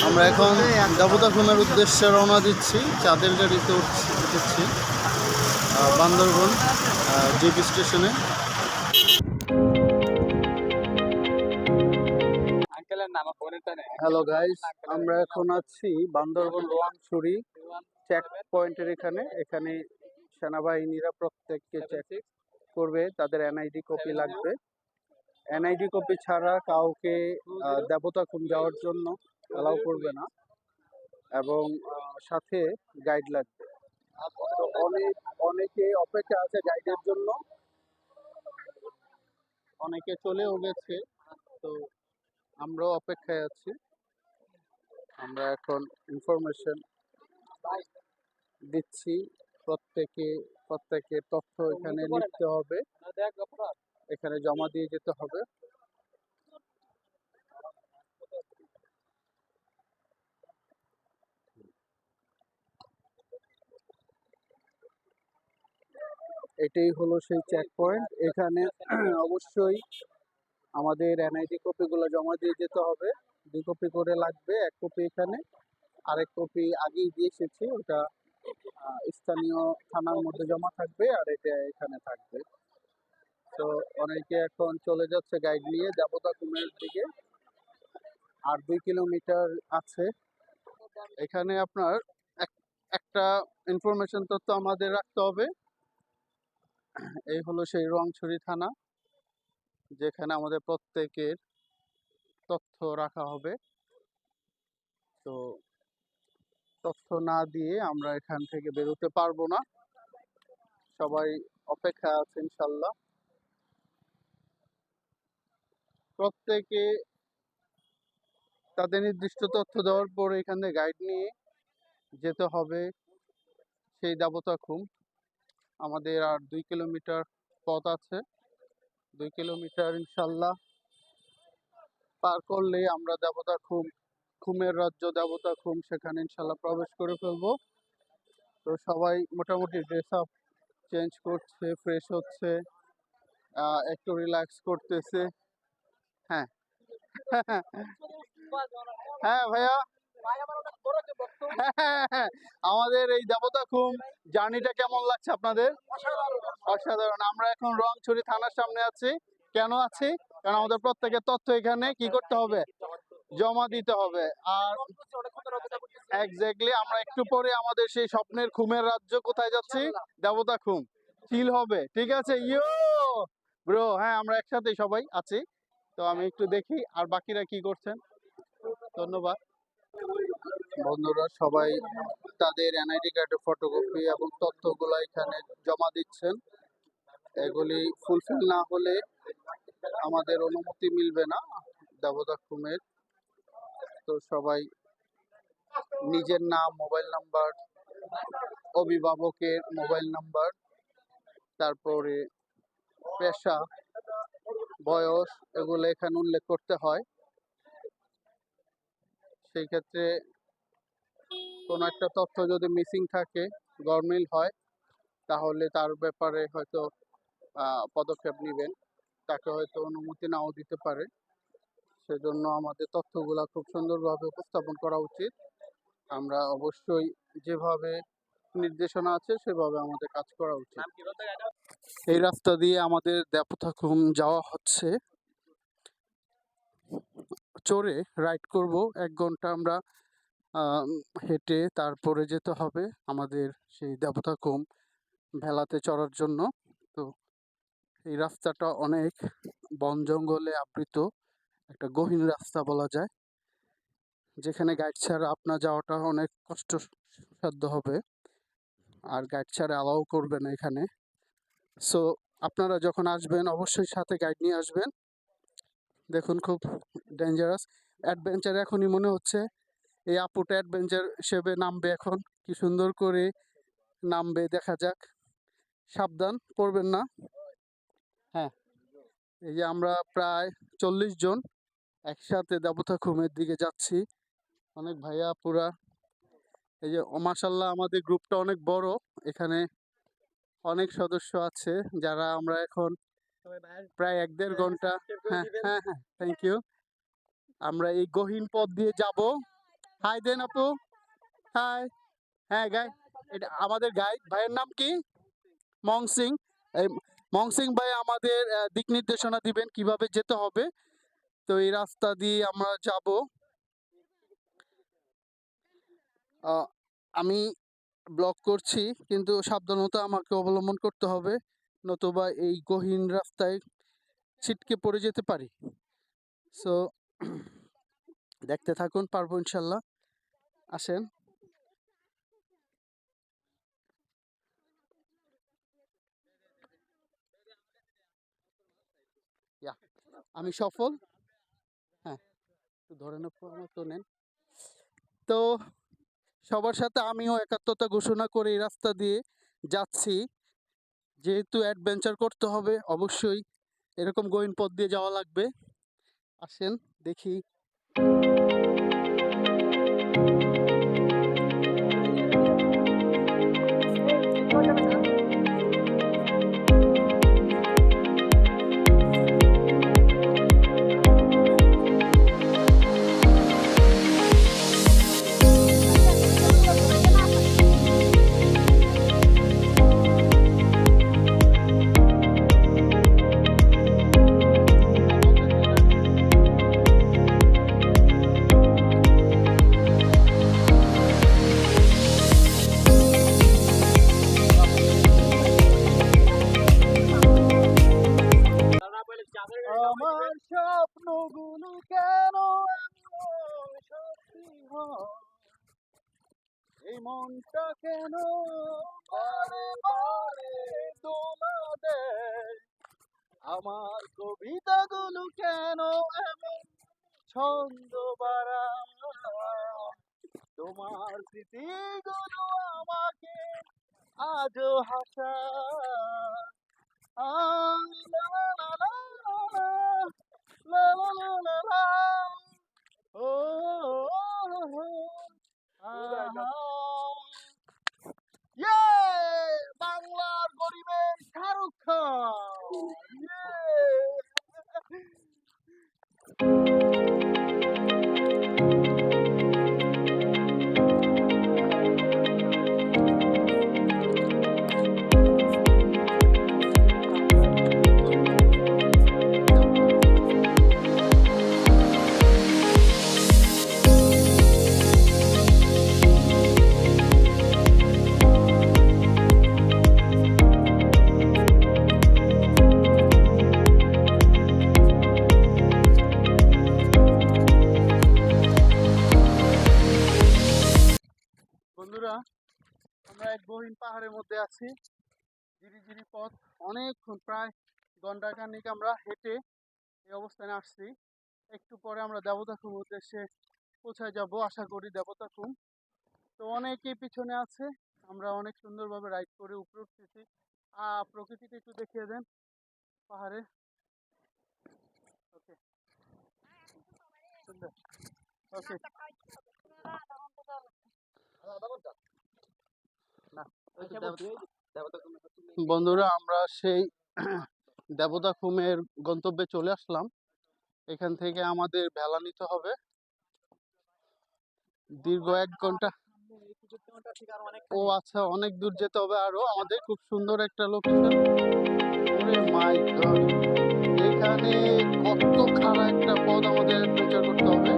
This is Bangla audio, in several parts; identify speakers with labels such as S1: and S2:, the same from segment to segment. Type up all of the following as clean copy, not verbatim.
S1: আমরা এখন দেবতাখুমের উদ্দেশ্যে রওনা দিচ্ছি, চাঁদের গাড়িতে উঠেছি বান্দরবন জিপি স্টেশনে। হ্যালো গাইস, আমরা এখন আছি বান্দরবন রোয়াংছড়ি চেক পয়েন্টের এখানে সেনাবাহিনীরা প্রত্যেককে চেক করবে, তাদের এনআইডি কপি লাগবে। এনআইডি কপি ছাড়া কাউকে দেবতাখুম যাওয়ার জন্য অ্যালাউ করবে না, এবং সাথে গাইড লাগবে। তো অনেকে অপেক্ষা আছে গাইডের জন্য, অনেকে চলেও গেছে, তো আমরাও অপেক্ষায় আছি। আমরা এখন ইনফরমেশন দিচ্ছি, প্রত্যেকের তথ্য এখানে লিখতে হবে, এখানে জমা দিয়ে যেতে হবে। এটাই হলো সেই চেক পয়েন্ট। এখানে অবশ্যই আমাদের এনআইডি কপিগুলো জমা দিয়ে যেতে হবে। 2 কপি করে লাগবে, 1 কপি এখানে, আরেক কপি আগেই দিয়ে এসেছি, ওটা স্থানীয় থানার মধ্যে জমা থাকবে, আর এটা এখানে থাকবে। তো অনেকে এখন চলে যাচ্ছে গাইড নিয়ে দেবতাখুমের দিকে, আর 2 কিলোমিটার আছে। এখানে আপনার একটা ইনফরমেশন তথ্য আমাদের রাখতে হবে। এই হলো সেই রোয়াংছড়ি থানা, যেখানে আমাদের প্রত্যেকের তথ্য রাখা হবে। তো তথ্য না দিয়ে আমরা এখান থেকে বেরোতে পারবো না। সবাই অপেক্ষায় আছে ইনশাল্লাহ। প্রত্যেকে তাদের নির্দিষ্ট তথ্য দেওয়ার পর এখান থেকে গাইড নিয়ে যেতে হবে সেই দেবতাখুম। আমাদের আর 2 কিলোমিটার পথ আছে। 2 কিলোমিটার ইনশাল্লাহ পার করলে আমরা খুমের রাজ্য দেবতাখুম, সেখানে ইনশাল্লাহ প্রবেশ করে ফেলবো। তো সবাই মোটামুটি ড্রেস আপ চেঞ্জ করছে, ফ্রেশ হচ্ছে, একটু রিল্যাক্স করতেছে। হ্যাঁ হ্যাঁ ভাইয়া, আমাদের এই দেবতাখুম জার্নিটা কেমন লাগছে আপনাদের? অসাধারণ। আমরা এখন রোয়াংছড়ি থানার সামনে আছি। কেন আছি? কারণ আমাদের প্রত্যেকের তথ্য এখানে কি করতে হবে? জমা দিতে হবে। আর এক্স্যাক্টলি আমরা একটু পরে আমাদের সেই স্বপ্নের খুমের রাজ্য কোথায় যাচ্ছি? দেবতাখুম। চিল হবে, ঠিক আছে? ইয়ো ব্রো, হ্যাঁ আমরা একসাথেই সবাই আছি। তো আমি একটু দেখি আর বাকিরা কি করছেন। ধন্যবাদ। বন্ধুরা সবাই তাদের এনআইডি কার্ডের ফটোকপি এবং তথ্যগুলো এখানে জমা দিচ্ছেন। এগুলি ফুলফিল না হলে আমাদের অনুমতি মিলবে না দেবতাখুমের। তো সবাই নিজের নাম, মোবাইল নাম্বার, অভিভাবকের মোবাইল নাম্বার, তারপরে পেশা, বয়স, এগুলো এখানে উল্লেখ করতে হয়। সেই ক্ষেত্রে কোনো একটা তথ্য যদি মিসিং থাকে, গরমিল হয়, তাহলে তার ব্যাপারে হয়তো পদক্ষেপ নেবেন, তাকে হয়তো অনুমতি নাও দিতে পারে। সেজন্য আমাদের তথ্যগুলা খুব সুন্দরভাবে উপস্থাপন করা উচিত। আমরা অবশ্যই যেভাবে নির্দেশনা আছে সেভাবে আমাদের কাজ করা উচিত। এই রাস্তা দিয়ে আমাদের দেবতাখুম যাওয়া হচ্ছে। চড়ে রাইড করব 1 ঘন্টা আমরা হেঁটে, তারপরে যেতে হবে আমাদের সেই দেবতাখুম ভেলাতে চড়ার জন্য। তো এই রাস্তাটা অনেক বন জঙ্গলে আবৃত, একটা গহীন রাস্তা বলা যায়, যেখানে গাইড ছাড়া আপনার যাওয়াটা অনেক কষ্টসাধ্য হবে, আর গাইড ছাড়া অ্যালাউ করবে না এখানে। সো আপনারা যখন আসবেন অবশ্যই সাথে গাইড নিয়ে আসবেন। দেখুন খুব ডেঞ্জারাস অ্যাডভেঞ্চার এখনই মনে হচ্ছে। এই আপুটা অ্যাডভেঞ্চার হিসেবে নামবে এখন, কি সুন্দর করে নামবে, দেখা যাক। সাবধান, পড়বেন না। হ্যাঁ, এই যে আমরা প্রায় 40 জন একসাথে দেবতাখুমের দিকে যাচ্ছি। অনেক ভাইয়া আপুরা, এই যে মাশাআল্লাহ আমাদের গ্রুপটা অনেক বড়, এখানে অনেক সদস্য আছে, যারা আমরা এখন প্রায় 1-1.5 ঘন্টা। হ্যাঁ হ্যাঁ হ্যাঁ, থ্যাংক ইউ। আমরা এই গহীন পথ দিয়ে যাব। হাই দেন আপু, হাই। হ্যাঁ গাই, এটা আমাদের গাইড ভাইয়ের নাম কি? মংসিং। এই মংসিং ভাই আমাদের দিক নির্দেশনা দিবেন কিভাবে যেতে হবে। তো এই রাস্তা দিয়ে আমরা যাব। আমি ব্লক করছি, কিন্তু সাবধানতা আমাকে অবলম্বন করতে হবে, নতুবা এই গহীন রাস্তায় ছিটকে পড়ে যেতে পারি। সো দেখতে থাকুন, পারবো ইনশাল্লাহ। আসেন। আমি সফল। হ্যাঁ, একটু ধরে তো নেন। তো সবার সাথে আমিও একাত্মতা ঘোষণা করে এই রাস্তা দিয়ে যাচ্ছি। যেহেতু অ্যাডভেঞ্চার করতে হবে, অবশ্যই এরকম গহীন পথ দিয়ে যাওয়া লাগবে। আসেন দেখি। আমার স্বপ্নগুলো কেন এমন সত্যি হয়? এই মনটা কেন বারে বারে দোলা দেয়? আমার কবিতাগুলো কেন এমন ছন্দ বাড়ায়? তোমার স্মৃতিগুলো আমাকে আজও হাসায়। আ লা লা লা লা লা লা লা লা লা। ও আহা। ইয়ে! বাংলার গরিবের শাহরুখ খান। ইয়ে! বন্ধুরা, আমরা এক গহীন পাহাড়ের মধ্যে আছি। ঝিরিঝিরি পথ, অনেকক্ষণ, প্রায় ঘন্টাখানেক আমরা হেঁটে এই অবস্থানে আসছি। একটু পরে আমরা দেবতাখুম উদ্দেশ্যে পৌঁছায় যাব, আশা করি দেবতাখুম। তো অনেকেই পিছনে আছে, আমরা অনেক সুন্দরভাবে রাইড করে উপরে উঠতেছি। প্রকৃতিটা একটু দেখিয়ে দেন পাহাড়ে। ওকে, সুন্দর। ওকে, বন্ধুরা, আমরা সেই দেবতাখুমের গন্তব্যে চলে আসলাম। এখান থেকে আমাদের ভেলা নিতে হবে দীর্ঘ 1 ঘন্টা। ও আচ্ছা, অনেক দূর যেতে হবে আরো আমাদের। খুব সুন্দর একটা লোকেশন। ওরে মাই গড, এখানে কত খাড়া একটা পথ আমাদের অ্যাডভেঞ্চার করতে হবে।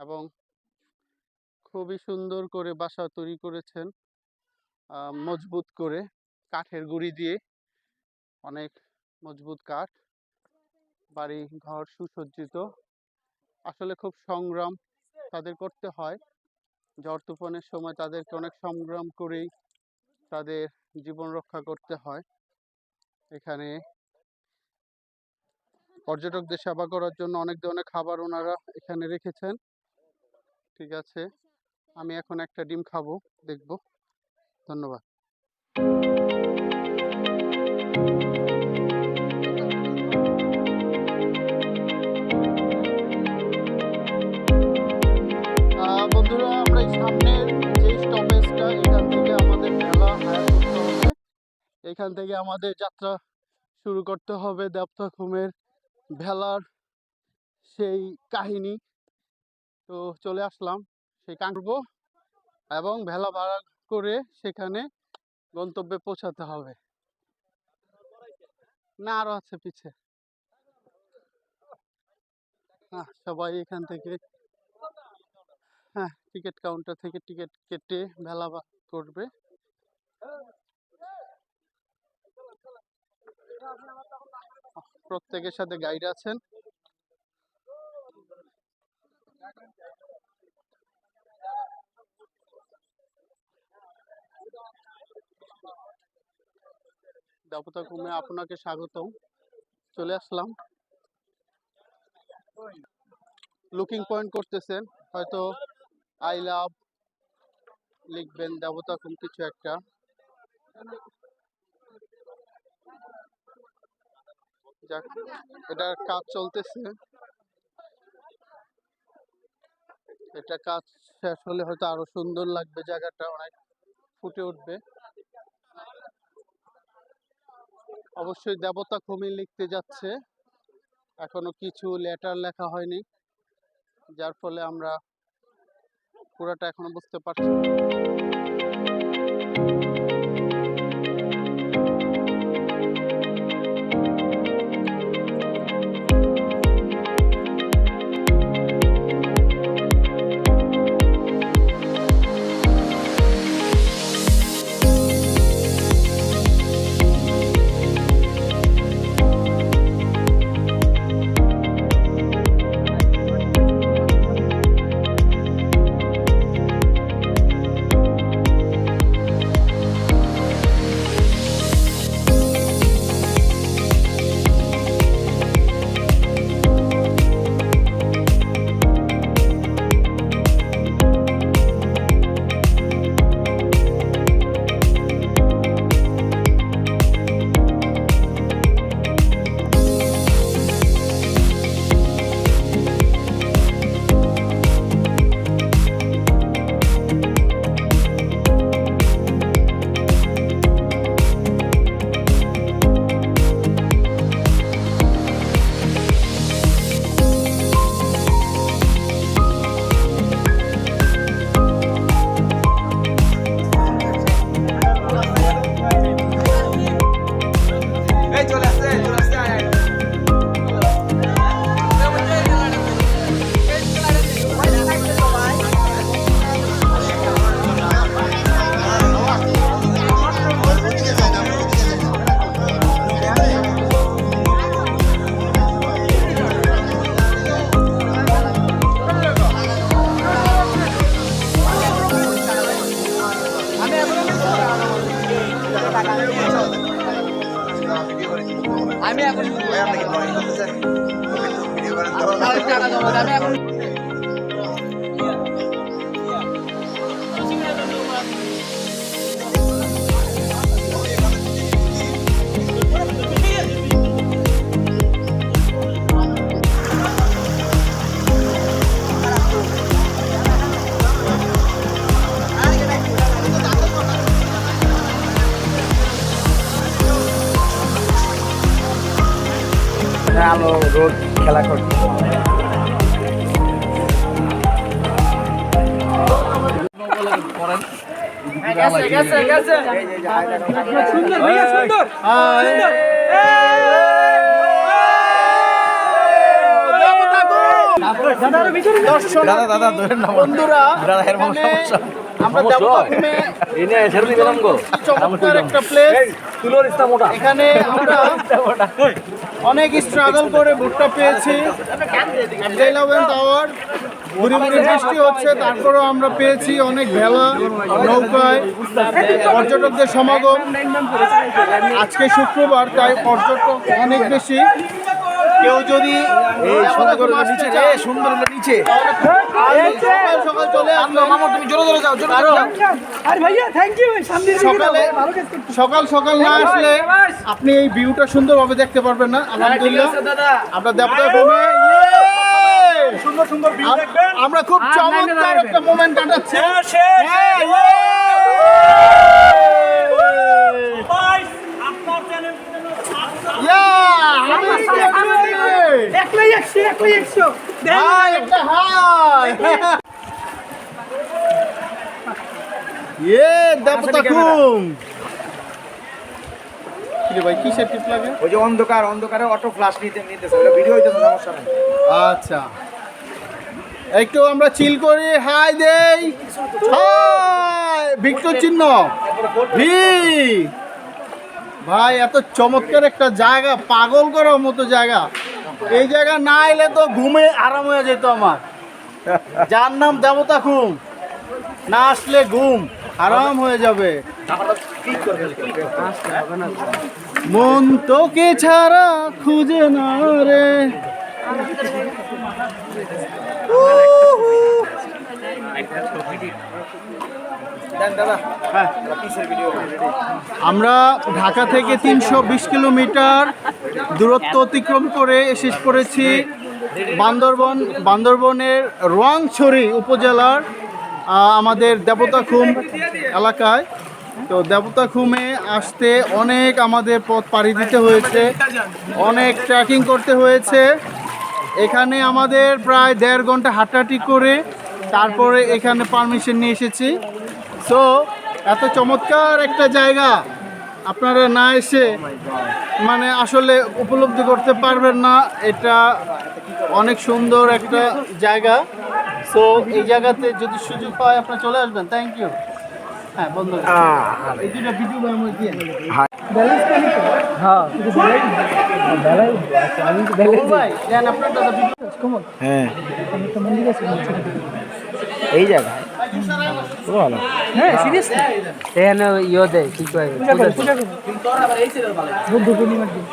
S1: এবং খুবই সুন্দর করে বাসা তৈরি করেছেন, মজবুত করে কাঠের গুঁড়ি দিয়ে। অনেক মজবুত কাঠ, বাড়ি ঘর সুসজ্জিত। আসলে খুব সংগ্রাম তাদের করতে হয়। ঝড় তুফানের সময় তাদেরকে অনেক সংগ্রাম করেই তাদের জীবন রক্ষা করতে হয়। এখানে পর্যটকদের সেবা করার জন্য অনেক ধরনের খাবার ওনারা এখানে রেখেছেন। ঠিক আছে, আমি এখন একটা ডিম খাবো, দেখবো। ধন্যবাদ। বন্ধুরা, আমরা এই সামনের যে স্টপেজটা, এখান থেকে আমাদের ভেলা হায়ার করতে হবে। এখান থেকে আমাদের যাত্রা শুরু করতে হবে দেবতাখুমের ভেলার সেই কাহিনী। তো চলে আসলাম সেই কাঁকড়ব এবং ভেলা ভাড়া করে সেখানে গন্তব্যে পৌঁছাতে হবে। না, আরো আছে পিছে। সবাই এখান থেকে টিকিট কাউন্টার থেকে টিকিট কেটে ভেলা করবে। প্রত্যেকের সাথে গাইড আছেন। দেবতাখুমে আপনাকে স্বাগতম। চলে আসলাম। লুকিং পয়েন্ট করতেছেন, হয়তো আই লাভ লিখবেন দেবতাখুম কিছু একটা। যাক, এটার কাজ চলতেছে। এটা কাজ শেষ হলে হয়তো আরো সুন্দর লাগবে, জায়গাটা অনেক ফুটে উঠবে। অবশ্যই দেবতাখুমই লিখতে যাচ্ছে, এখনো কিছু লেটার লেখা হয়নি, যার ফলে আমরা পুরোটা এখনো বুঝতে পারছি না।
S2: আমি এখন ভিডিও করেন তো টাকা দেবো আমি এখন আলো রোড খেলা করছে। বন্ধুরা, আমরা দেবতাখুমে চমৎকার একটা প্লেস। এখানে আমরা অনেক স্ট্রাগল করে ভুট্টা পেয়েছি। টাওয়ার ঘুরি ঘুরি বৃষ্টি হচ্ছে, তারপরেও আমরা পেয়েছি অনেক ভেলা, নৌকায় পর্যটকদের সমাগম। আজকে শুক্রবার, তাই পর্যটক অনেক বেশি। কেউ যদি সুন্দর নিচে সকাল সকাল চলে আসবেন।
S3: তুমি জোরে জোরে যাও, জোরে জোরে যাও।
S4: আরে ভাইয়া থ্যাংক ইউ সামনে
S2: সকালে সকাল সকাল না আসলে আপনি এই ভিউটা সুন্দরভাবে দেখতে পারবেন না। আলহামদুলিল্লাহ আমরা দেবতা ভূমে সুন্দর সুন্দর ভিউ দেখবেন। আমরা খুব চমৎকার একটা মোমেন্ট কাটাচ্ছি।
S4: একলাই 100
S2: হাই একটা হাই দেবতা ঘুম কিরে ভাই কিসের টিপ লাগে?
S3: ওই যে অন্ধকারে অটো ফ্ল্যাশ নিতেছে, ওটা ভিডিও হইতেছে, সমস্যা নাই।
S2: আচ্ছা একটু আমরা চিল করি, হাই দেই, হাই ভিক্টর চিহ্ন ভি। ভাই এত চমৎকার একটা জায়গা, পাগল করার মতো জায়গা। এই জায়গা না এলে তো ঘুমে আরাম হয়ে যেত আমার। যার নাম দেবতা ঘুম, না আসলে ঘুম আরাম হয়ে যাবে। মন তোকে ছাড়া খুঁজে না রে। আমরা ঢাকা থেকে 320 কিলোমিটার দূরত্ব অতিক্রম করে এসে পড়েছি বান্দরবনের রোয়াংছড়ি উপজেলার আমাদের দেবতাখুম এলাকায়। তো দেবতাখুমে আসতে অনেক আমাদের পথ পাড়ি দিতে হয়েছে, অনেক ট্রেকিং করতে হয়েছে। এখানে আমাদের প্রায় 1.5 ঘন্টা হাঁটাহাঁটি করে তারপরে এখানে পারমিশন নিয়ে এসেছি। সো এত চমৎকার একটা জায়গা আপনারা না এসে মানে আসলে উপলব্ধি করতে পারবেন না। এটা অনেক সুন্দর একটা জায়গা। সো এই জায়গাতে যদি সুযোগ পায় আপনারা চলে আসবেন। Thank you. হ্যাঁ বন্ধু এই দুটো ভিডিও আমার দিয়ে
S4: ব্যালেন্স পানি তো হ্যাঁ আমি তো ব্যালেন্স
S2: ভাই দেন আপনার দাদা ভিডিও
S4: কমন
S3: হ্যাঁ,
S4: আমি তো মন্দির আছে
S3: এই জায়গায় ভালো।
S4: হ্যাঁ সিরিয়াসলি
S5: এখানে ইয়ে দেয় কি কয়
S4: পূজা করো বুদ্ধ পূর্ণিমার দিন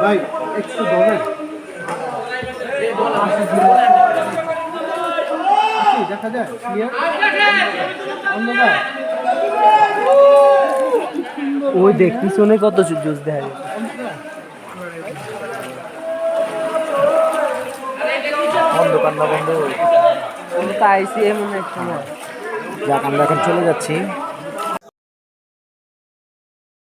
S2: ভাই একটু ধরেন দেখা যায় ক্লিয়ার অন্ধকার।
S5: ওই দেখ পিছনে কত জুস দেখা যায়।
S3: অন্ধকার না বন্ধু,
S5: আমি তো আইসি এমন একটা না।
S3: যাক আমরা এখন চলে যাচ্ছি।